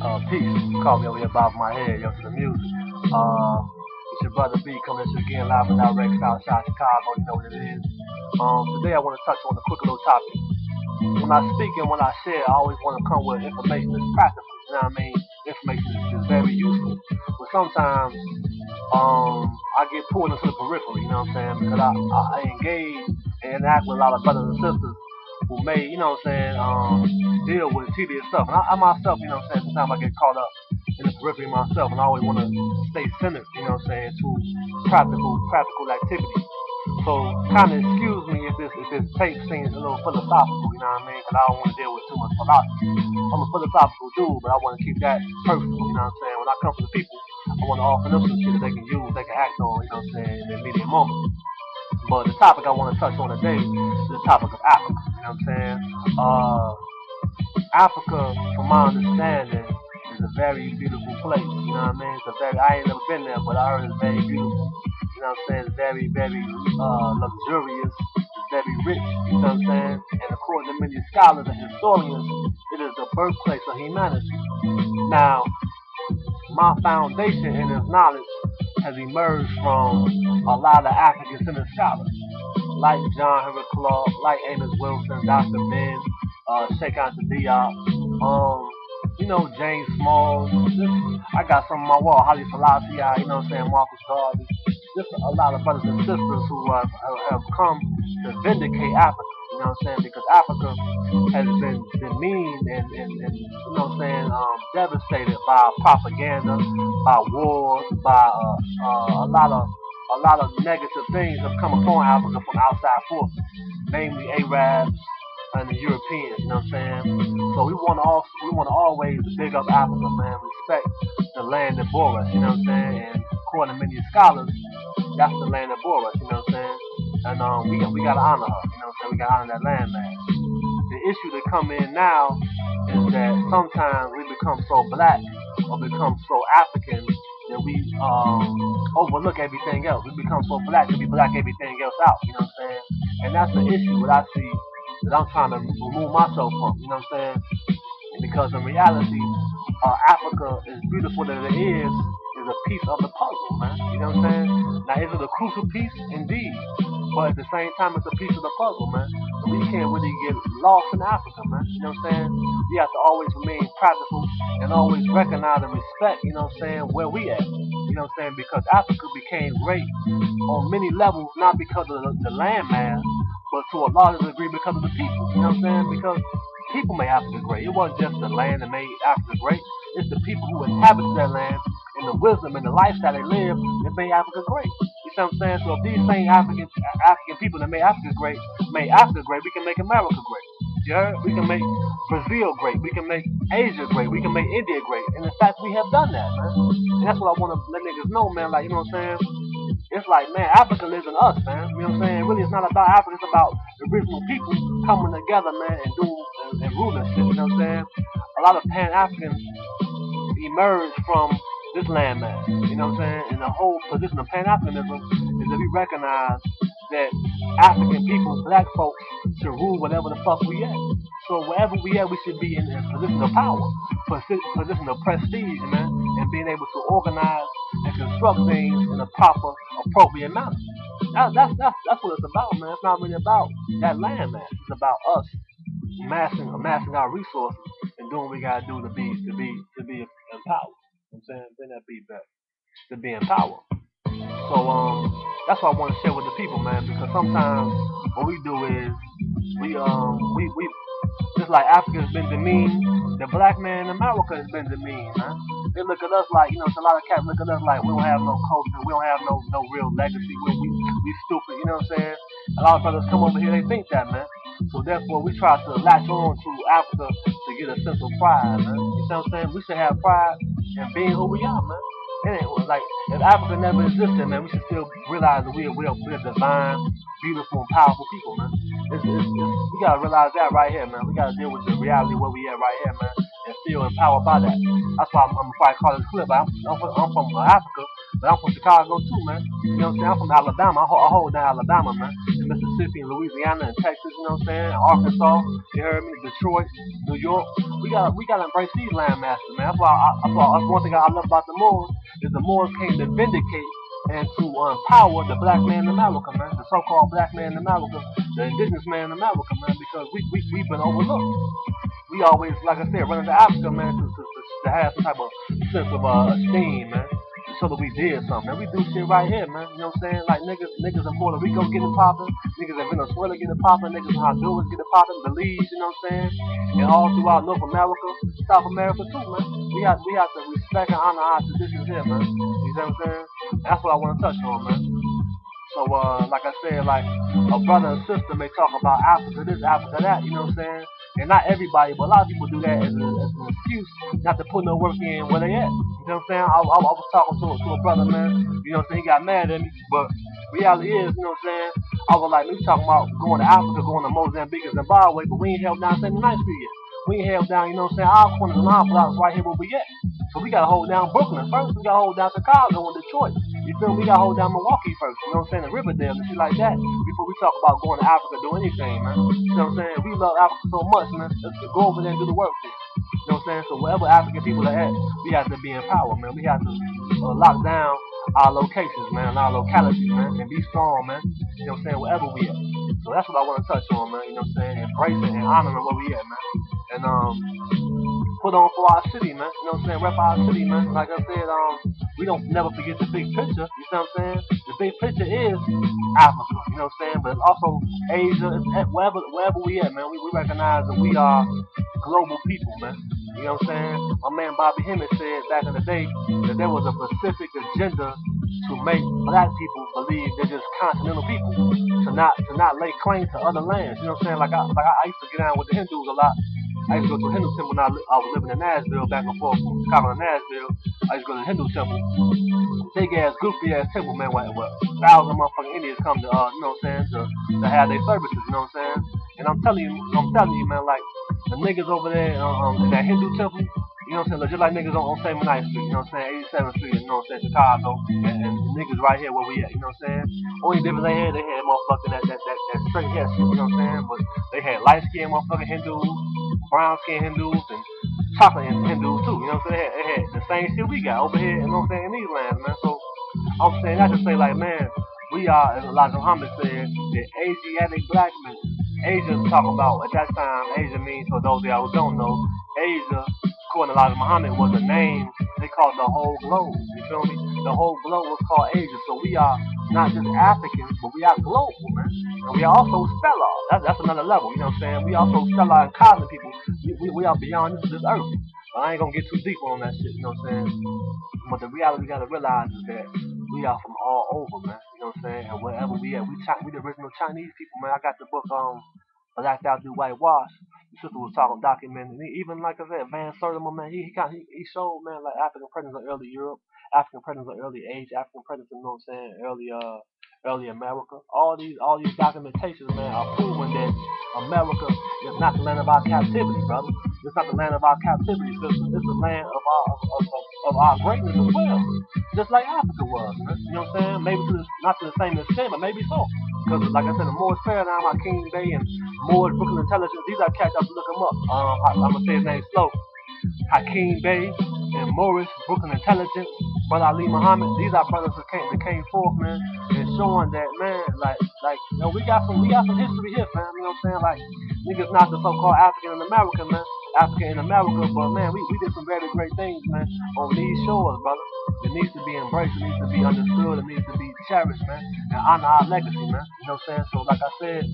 Peace. Call me over here bobbing my head, yo, to the music. It's your brother B coming at you again live and direct Southside Chicago, you know what it is. Today I want to touch on a quick little topic. When I speak and when I share, I always want to come with information that's practical, you know what I mean? Information is very useful. But sometimes, I get pulled into the periphery, you know what I'm saying? Because I engage and interact with a lot of brothers and sisters who may, you know what I'm saying, deal with tedious stuff. And I myself, you know what I'm saying, sometimes I get caught up in the periphery myself, and I always want to stay centered, you know what I'm saying, to practical activities. So kind of excuse me if this tape seems a little philosophical, you know what I mean, because I don't want to deal with too much philosophy. I'm a philosophical dude, but I want to keep that personal, you know what I'm saying. When I come to the people, I want to offer them some shit that they can use, they can act on, you know what I'm saying, in the immediate moment. But the topic I want to touch on today is the topic of Africa. You know what I'm saying? Africa, from my understanding, is a very beautiful place. You know what I mean? I ain't never been there, but I heard it's very beautiful. You know what I'm saying? It's very, very luxurious. It's very rich. You know what I'm saying? And according to many scholars and historians, it is the birthplace of humanity. Now, my foundation in this knowledge has emerged from a lot of African-centered scholars, like John Henry Clark, like Amos Wilson, Dr. Ben, Sheikh Anta Diop, you know, James Smalls. I got some on my wall, Haile Selassie, you know what I'm saying, Marcus Garvey. Just a lot of brothers and sisters who have come to vindicate Africa. You know what I'm saying? Because Africa has been demeaned and you know what I'm saying, devastated by propaganda, by wars, by a lot of negative things have come upon Africa from outside forces, namely Arabs and the Europeans. You know what I'm saying? So we want to always big up Africa, man. Respect the land that bore us. You know what I'm saying? And according to many scholars, that's the land that bore us. You know what I'm saying? And we gotta honor her. You know what I'm saying? We gotta honor that land, man. The issue that come in now is that sometimes we become so black or become so African that we overlook everything else. We become so black that we black everything else out. You know what I'm saying? And that's the issue that I see that I'm trying to remove myself from. You know what I'm saying? Because in reality, Africa, as beautiful as it is a piece of the puzzle, man. You know what I'm saying? Now, is it a crucial piece? Indeed. But at the same time, it's a piece of the puzzle, man. So we can't really get lost in Africa, man. You know what I'm saying? We have to always remain practical and always recognize and respect, you know what I'm saying, where we at. You know what I'm saying? Because Africa became great on many levels, not because of the landmass, but to a larger degree because of the people. You know what I'm saying? Because people made Africa great. It wasn't just the land that made Africa great. It's the people who inhabit that land and the wisdom and the lifestyle they live that made Africa great. You know what I'm saying? So if these same African people that made Africa great, we can make America great. You heard? We can make Brazil great. We can make Asia great. We can make India great. And in fact, we have done that, man. And that's what I want to let niggas know, man. Like, you know what I'm saying? It's like, man, Africa lives in us, man. You know what I'm saying? Really, it's not about Africa. It's about the original people coming together, man, and ruling shit. You know what I'm saying? A lot of Pan-Africans emerged from this landmass. You know what I'm saying? And the whole position of Pan-Africanism is that we recognize that African people, black folks, should rule whatever the fuck we at. So wherever we at, we should be in a position of power, position of prestige, man, and being able to organize and construct things in a proper, appropriate manner. That's what it's about, man. It's not really about that landmass. It's about us amassing our resources and doing what we gotta do to be empowered. You know what I'm saying? Bring that beat back. To be empowered. So that's what I want to share with the people, man, because sometimes what we do is we just like Africa's been demeaned, the black man in America has been demeaned, man. They look at us like, you know, it's a lot of cats look at us like we don't have no culture, we don't have no real legacy, we stupid, you know what I'm saying? A lot of brothers come over here, they think that, man. So therefore we try to latch on to Africa to get a sense of pride, man. You know what I'm saying? We should have pride in being who we are, man. It ain't like if Africa never existed, man, we should still realize that we're divine, beautiful, and powerful people, man. We gotta realize that right here, man. We gotta deal with the reality where we at right here, man, and feel empowered by that. That's why I'm probably call this clip. I'm from Africa, But I'm from Chicago too, man. You know what I'm saying? I'm from Alabama. I hold down Alabama, man. And Mississippi and Louisiana and Texas, you know what I'm saying? Arkansas, you heard me? Detroit, New York. We gotta embrace these land masters, man. That's one thing I love about the Moors is the Moors came to vindicate and to empower the black man in America, man. The so-called black man in America, the indigenous man in America, man, because we've been overlooked. We always, like I said, running to Africa, man, to have some type of sense of esteem, man. So that we did something, man. We do shit right here, man. You know what I'm saying? Like niggas in Puerto Rico getting popping, niggas in Venezuela getting popping, niggas in Honduras getting popping, Belize, you know what I'm saying? And all throughout North America, South America too, man. We have to respect and honor our traditions here, man. You know what I'm saying? That's what I want to touch on, man. So, like I said, like a brother and sister may talk about Africa this, Africa that, you know what I'm saying? And not everybody, but a lot of people do that as an excuse not to put no work in where they at. You know what I'm saying? I was talking to a brother, man. You know what I'm saying? He got mad at me, but reality is, you know what I'm saying? I was like, we talking about going to Africa, going to Mozambique and Zimbabwe, but we ain't held down 79th Street yet. We ain't held down, you know what I'm saying? Our corners and our blocks right here where we at. So we gotta hold down Brooklyn first. We gotta hold down Chicago and Detroit. You feel me? We gotta hold down Milwaukee first. You know what I'm saying? And Riverdale and shit like that before we talk about going to Africa, do anything, man. You know what I'm saying? We love Africa so much, man. Let's go over there and do the work there. You know what I'm saying? So wherever African people are at, we have to be empowered, man. We have to lock down our locations, man, our localities, man, and be strong, man. You know what I'm saying? Wherever we at. So that's what I want to touch on, man. You know what I'm saying? Embracing and honoring where we at, man. And put on for our city, man. You know what I'm saying? Rep our city, man. Like I said, we don't never forget the big picture. You know what I'm saying? The big picture is Africa. You know what I'm saying? But it's also Asia. It's wherever we at, man. We recognize that we are global people, man. You know what I'm saying? My man Bobby Hemmett said back in the day that there was a specific agenda to make black people believe they're just continental people, to not lay claim to other lands. You know what I'm saying? I used to get down with the Hindus a lot. I used to go to a Hindu temple when I was living in Nashville, back and forth from Chicago to Nashville. I used to go to the Hindu temple. Big ass, goofy ass temple, man, where thousands of motherfucking Indians come to, you know what I'm saying, to have their services, you know what I'm saying? And I'm telling you, man, like, the niggas over there in that Hindu temple, you know what I'm saying, just like niggas on St. Street, you know what I'm saying, 87th Street, you know what I'm saying, Chicago, and niggas right here where we at, you know what I'm saying? Only difference they had motherfucking that straight hair shit, you know what I'm saying? But they had light skinned motherfucking Hindus, brown skinned Hindus, and chocolate Hindus too, you know what I'm saying? They had the same shit we got over here, you know what I'm saying, in these lands, man. So I'm saying that to say, like, man, we are, as Elijah Muhammad said, the Asiatic black men. Asia talking about, at that time, Asia means, for those of y'all who don't know, Asia, according to Elijah Muhammad, was a name they called the whole globe. You feel me? The whole globe was called Asia. So we are not just Africans, but we are global, man. And we are also stellar. That's another level, you know what I'm saying? We also stellar and cosmic people. We are beyond this earth. But I ain't gonna get too deep on that shit, you know what I'm saying? But the reality we gotta realize is that we are from all over, man. You know what I'm saying? And wherever we at, we the original Chinese people, man. I got the book Blacked Out Through Whitewash. The sister was talking documenting. Even like I said, Van Sertima, man, he showed, man, like African presence in early Europe, African presence in early Asia, African presence in, you know what I'm saying, early America. All these documentations, man, are proving that America is not the land of our captivity, brother. It's not the land of our captivity, sister. It's the land of our greatness as well. Just like Africa was, man. You know what I'm saying? Maybe not to the same extent, but maybe so. Because, like I said, the Moorish paradigm, King Bay and Moorish Brooklyn Intelligence, these are cats, I have to look them up. I'm going to say his name slow. Hakeem Bey and Morris, Brooklyn Intelligence, Brother Ali Muhammad. These are brothers that came forth, man, and showing that, man, you know, we got some history here, fam. You know what I'm saying? Like, niggas not the so-called African in America, man. African in America, but man, we did some very great things, man, on these shores, brother. It needs to be embraced, it needs to be understood, it needs to be cherished, man, and honor our legacy, man. You know what I'm saying? So, like I said,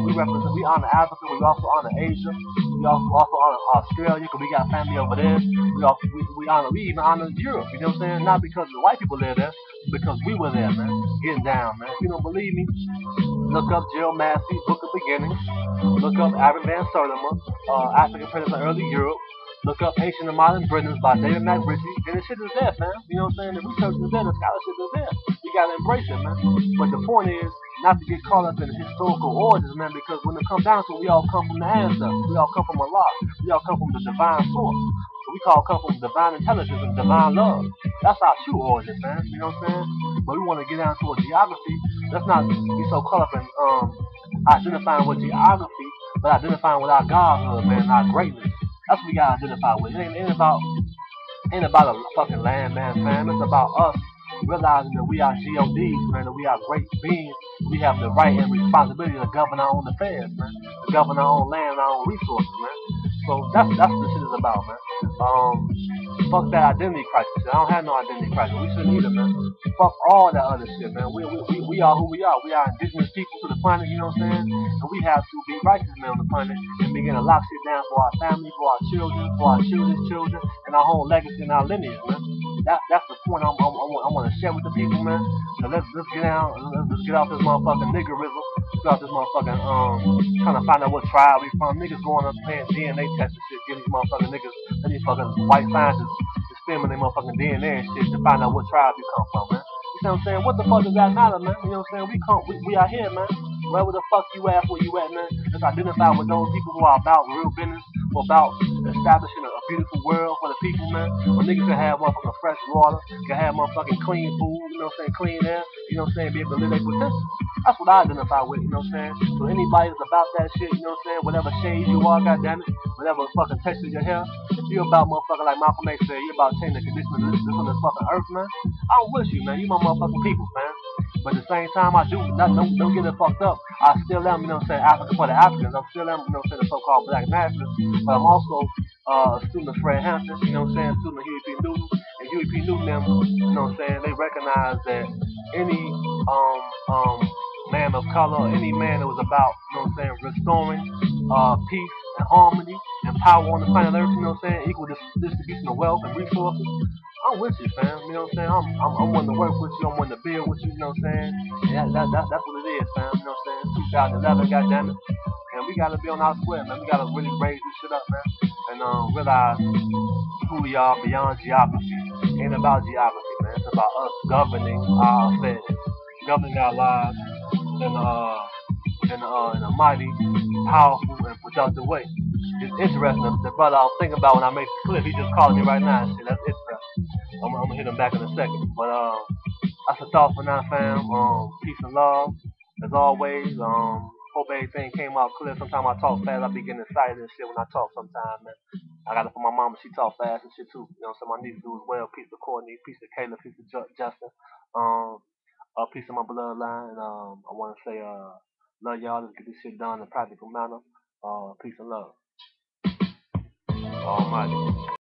we honor Africa, we also honor Asia, we also honor Australia, because we got family over there. We even honor Europe, you know what I'm saying? Not because the white people live there, because we were there, man, getting down, man. If you don't believe me, look up Jill Massey, Book of Beginnings. Look up Aaron Van Sertima, African Presence in Early Europe. Look up Ancient and Modern Britons by David McRitchie. And the shit is there, fam. You know what I'm saying? The research is there, the scholarship is there. You gotta embrace it, man. But the point is not to get caught up in historical origins, man, because when it comes down to it, we all come from the ancestors. We all come from Allah. We all come from the divine source. So we all come from divine intelligence and divine love. That's our true origin, man. You know what I'm saying? But we want to get down to a geography. Let's not be so caught up in identifying with geography, but identifying with our godhood, man, and our greatness. That's what we gotta identify with. It ain't about a fucking land, man, fam. It's about us realizing that we are GODs, man, that we are great beings. We have the right and responsibility to govern our own affairs, man, to govern our own land and our own resources, man. So that's what this shit is about, man. Fuck that identity crisis. I don't have no identity crisis. We shouldn't either, man. Fuck all that other shit, man. We are who we are. We are indigenous people to the planet, you know what I'm saying? And we have to be righteous, man, on the planet and begin to lock shit down for our family, for our children, for our children's children, and our whole legacy and our lineage, man. That's the point I want to share with the people, man. So let's get down, let's get off this motherfucking niggerism. Let's get off this motherfucking trying to find out what tribe we from. Niggas going up playing DNA test and shit, giving these motherfucking niggas, these fucking white scientists experimenting their motherfucking DNA and shit to find out what tribe you come from, man. You know what I'm saying? What the fuck does that matter, man? You know what I'm saying? We are here, man. Wherever the fuck you at, where you at, man. Let's identify with those people who are about real business, who are about establishing a beautiful world for the people, man. Where niggas can have motherfucking fresh water, can have motherfucking clean food, you know what I'm saying, clean air, you know what I'm saying, be able to live their potential. That's what I identify with, you know what I'm saying? So anybody that's about that shit, you know what I'm saying, whatever shade you are, goddammit, whatever fucking texture your hair, if you about motherfucker like Malcolm X said, you about changing the condition of this on this fucking earth, man. I'm with you, man. You my motherfucking people, man. But at the same time, I do don't get it fucked up. I still am, you know what I'm saying, Africa for the Africans. I still am, you know what I'm saying, the so-called black nationalist. But I'm also a student of Fred Hampton, you know what I'm saying, student of Huey P. Newton. And Huey P. Newton, them, you know what I'm saying, they recognize that any um um man of color, any man that was about, you know what I'm saying, restoring peace and harmony and power on the planet Earth, you know what I'm saying, equal distribution of wealth and resources. I'm with you, fam. You know what I'm saying? I'm willing to work with you. I'm willing to build with you. You know what I'm saying? And that's what it is, fam. You know what I'm saying? 2011, goddamn it. And we gotta be on our square, man. We gotta really raise this shit up, man. And realize who we are beyond geography. It ain't about geography, man. It's about us governing our affairs, governing our lives in a mighty, powerful, and productive way. It's interesting. The brother I was thinking about when I made the clip, he just called me right now and shit. That's interesting. I'm gonna hit him back in a second. But that's a thought for now, fam. Peace and love. As always, hope everything came out clear. Sometimes I talk fast, I be getting excited and shit when I talk sometimes, man. I got it for my mama, she talk fast and shit too. You know, so my niece do as well. Peace to Courtney, peace to Kayla, peace to Justin. Um, peace to my bloodline. And I wanna say love y'all, let's get this shit done in a practical manner. Peace and love. Almighty.